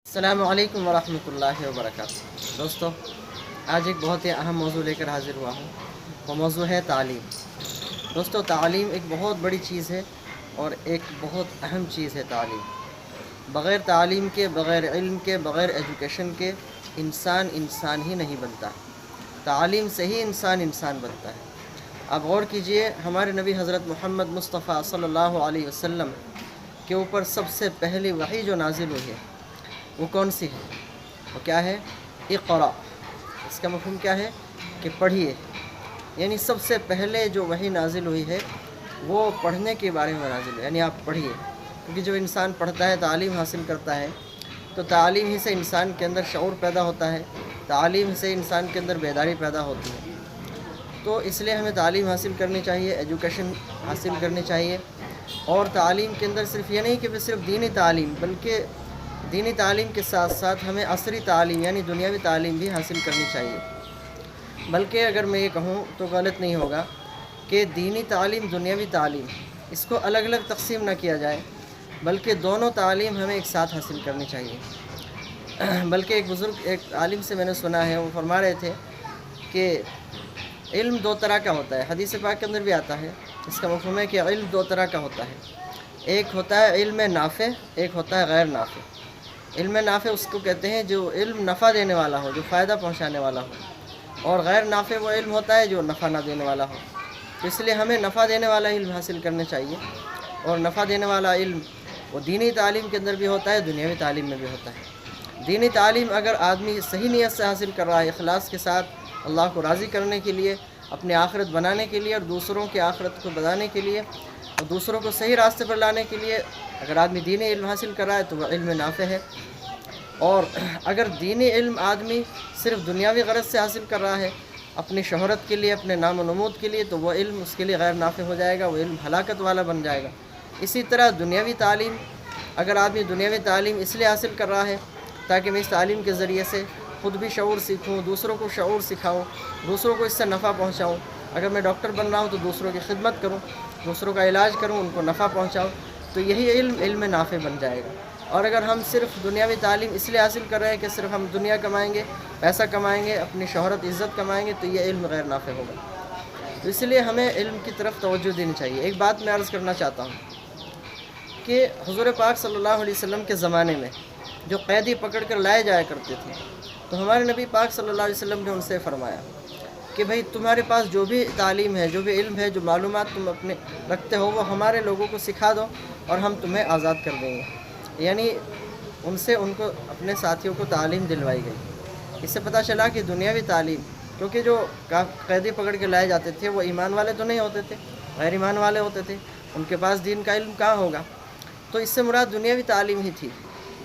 अस्सलामु अलैकुम वरहमतुल्लाहि वबरकातुहू। दोस्तों, आज एक बहुत ही अहम मौजू लेकर हाज़िर हुआ हूँ। वो मौजू है तालीम। दोस्तों, तालीम एक बहुत बड़ी चीज़ है और एक बहुत अहम चीज़ है तालीम। बग़ैर तालीम के, बग़ैर इल्म के, बग़ैर एजुकेशन के इंसान ही नहीं बनता। तालीम से ही इंसान बनता है। आप गौर कीजिए, हमारे नबी हज़रत मोहम्मद मुस्तफ़ा सल्लल्लाहु अलैहि वसल्लम के ऊपर सबसे पहली वही जो नाजिल हुई है वो कौन सी है? वो क्या है? इक़रा। इसका मफ़हूम क्या है? कि पढ़िए। यानी सबसे पहले जो वही नाजिल हुई है वो पढ़ने के बारे में नाजिल हुई, यानी आप पढ़िए। क्योंकि जब इंसान पढ़ता है, तालीम हासिल करता है, तो तालीम ही से इंसान के अंदर शऊर पैदा होता है, तालीम से इंसान के अंदर बेदारी पैदा होती है। तो इसलिए हमें तालीम हासिल करनी चाहिए, एजुकेशन हासिल करनी चाहिए। और तालीम के अंदर सिर्फ ये नहीं कि सिर्फ दीनी तालीम, बल्कि दीनी तालीम के साथ साथ हमें असरी तालीम यानी दुनियावी तालीम भी हासिल करनी चाहिए। बल्कि अगर मैं ये कहूँ तो गलत नहीं होगा कि दीनी तालीम, दुनियावी तालीम, इसको अलग अलग तकसीम ना किया जाए, बल्कि दोनों तालीम हमें एक साथ हासिल करनी चाहिए। बल्कि एक बुज़ुर्ग, एक आलिम से मैंने सुना है, वो फरमा रहे थे कि इल्म दो तरह का होता है। हदीस पाक के अंदर भी आता है। इसका मफ़हूम है कि इल्म दो तरह का होता है। एक होता है इल्म नाफ़े, एक होता है गैर नाफ़े। इल्म नाफ़े उसको कहते हैं जो इल्म नफ़ा देने वाला हो, जो फ़ायदा पहुंचाने वाला हो, और गैर नाफ़े वो इल्म होता है जो नफ़ा ना देने वाला हो। तो इसलिए हमें नफ़ा देने वाला इल्म हासिल करना चाहिए। और नफ़ा देने वाला इल्म वो दीनी तालीम के अंदर भी होता है, दुनियावी तालीम में भी होता है। दीनी तालीम अगर आदमी सही नीयत से हासिल कर रहा है, इखलास के साथ, अल्लाह को राज़ी करने के लिए, अपनी आखिरत बनाने के लिए और दूसरों की आखिरत को बनाने के लिए और दूसरों को सही रास्ते पर लाने के लिए अगर आदमी दीनी इल्म हासिल कर रहा है तो वह इल्म नाफ़े है। और अगर दीनी इल्म आदमी सिर्फ दुनियावी गरज से हासिल कर रहा है, अपनी शोहरत के लिए, अपने नाम व नमूद के लिए, तो वह इल्म उसके लिए गैर नाफ़े हो जाएगा, वह इल्म हलाकत वाला बन जाएगा। इसी तरह दुनियावी तालीम, अगर आदमी दुनियावी तालीम इसलिए हासिल कर रहा है ताकि मैं इस तालीम के ज़रिए से ख़ुद भी शऊर सीखूँ, दूसरों को शऊर सिखाऊँ, दूसरों को इससे नफ़ा पहुँचाऊँ। अगर मैं डॉक्टर बन रहा हूँ तो दूसरों की खिदमत करूँ, दूसरों का इलाज करूँ, उनको नफ़ा पहुँचाऊँ, तो यही इल्म नाफ़े बन जाएगा। और अगर हम सिर्फ दुनियावी तालीम इसलिए हासिल कर रहे हैं कि सिर्फ हम दुनिया कमाएंगे, पैसा कमाएंगे, अपनी शोहरत इज़्ज़त कमाएंगे, तो ये इल्म गैर नाफ़े होगा। तो इसलिए हमें इल्म की तरफ तवज्जो देनी चाहिए। एक बात मैं अर्ज़ करना चाहता हूँ कि हुज़ूर पाक सल्लल्लाहु अलैहि वसल्लम के ज़माने में जो कैदी पकड़ कर लाए जाया करते थे, तो हमारे नबी पाक सल्लल्लाहु अलैहि वसल्लम ने उनसे फ़रमाया कि भाई तुम्हारे पास जो भी तालीम है, जो भी इल्म है, जो मालूमात तुम अपने रखते हो, वो हमारे लोगों को सिखा दो और हम तुम्हें आज़ाद कर देंगे। यानी उनसे उनको अपने साथियों को तालीम दिलवाई गई। इससे पता चला कि दुनियावी तालीम, क्योंकि जो कैदी पकड़ के लाए जाते थे वो ईमान वाले तो नहीं होते थे, गैर ईमान वाले होते थे, उनके पास दीन का इल्म कहाँ होगा। तो इससे मुराद दुनियावी तालीम ही थी।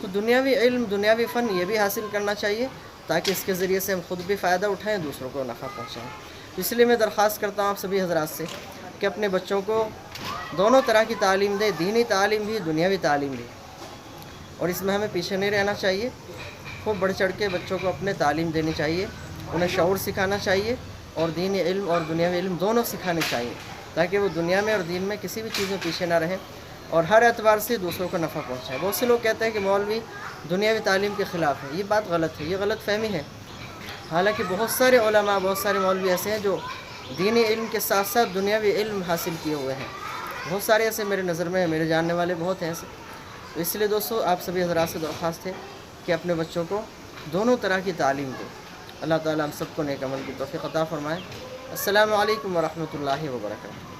तो दुनियावी इल्म, दुनियावी फ़न ये भी हासिल करना चाहिए ताकि इसके ज़रिए से हम ख़ुद भी फ़ायदा उठाएँ, दूसरों को नफ़ा पहुँचाएँ। तो इसलिए मैं दरख्वास्त करता हूँ आप सभी हज़रात से कि अपने बच्चों को दोनों तरह की तालीम दें, दीनी तालीम भी, दुनियावी तालीम भी। और इसमें हमें पीछे नहीं रहना चाहिए। खूब बढ़ चढ़ के बच्चों को अपने तालीम देनी चाहिए, उन्हें शऊर सिखाना चाहिए और दीनी इल्म और दुनियावी इल्म दोनों सिखाने चाहिए ताकि वो दुनिया में और दीन में किसी भी चीज़ में पीछे ना रहें और हर एतबार से दूसरों को नफ़ा पहुँचाए। बहुत से लोग कहते हैं कि मौलवी दुनियावी तालीम के ख़िलाफ़ है। ये बात गलत है, ये गलत फ़हमी है। हालांकि बहुत सारे उलमा, बहुत सारे मौलवी ऐसे हैं जो दीनी इल्म के साथ साथ दुनियावी इल्म हासिल किए हुए हैं। बहुत सारे ऐसे मेरे नज़र में, मेरे जानने वाले बहुत हैं ऐसे। तो इसलिए दोस्तों, आप सभी हज़रात से दरख्वास्त है कि अपने बच्चों को दोनों तरह की तालीम दें। अल्लाह ताला हम सबको नेक अमल की तौफ़ीक़ अता फ़रमाए। अस्सलामु अलैकुम वरहमतुल्लाहि वबरकातुहू।